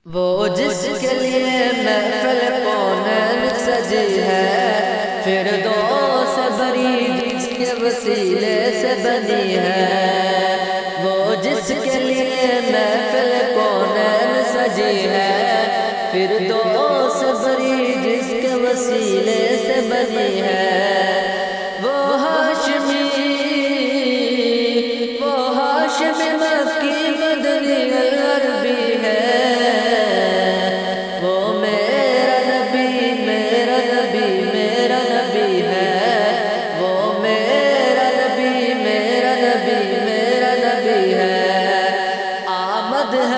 وہ جس کے لیے محفل کونین سجی ہے، فردوس بری جس کے وسیلے سے بنی ہے۔ وہ جس کے لیے محفل کونین سجی ہے، فردوس بری جس کے وسیلے سے بنی ہے۔ وہ ہاشمی مکی مدنی عربی ہے۔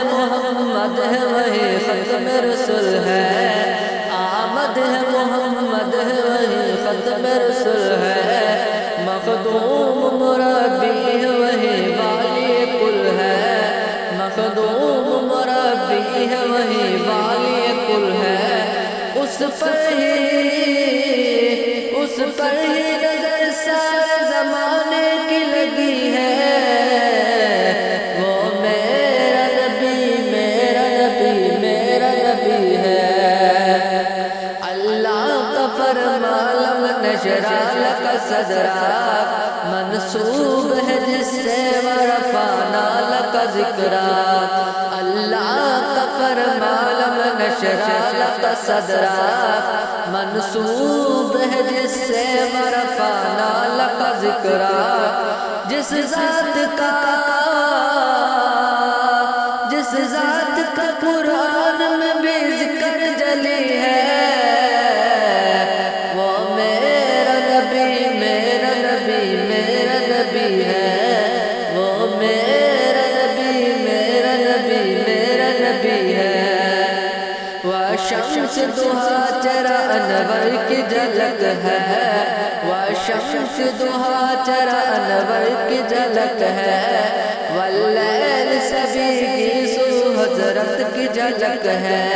محمد ہے وہی ختم رسول ہے، آمد ہے محمد ہے وہی ختم رسول ہے۔ مخدوم مربی ہے وہی والی کل ہے، مخدوم مربی ہے وہی والی کل ہے۔ اس پر ہی نظر سارے زمانے کی لگی ہے۔ نشرح لك صدرك منسوب ہے جس سے ورفعنا لك ذکرك۔ اللہ کا فرمان نشرح لك صدرك منسوب ہے جس سے ورفعنا لك ذکرك۔ جس ذات کا قرآن میں بھی ذکر جلی ہے، شمس دوہا چرا انور کی جھلک ہے، وشمس دوہا چرا انور کی جھلک ہے، واللیل سبی کی سو حضرت کی جھلک ہے۔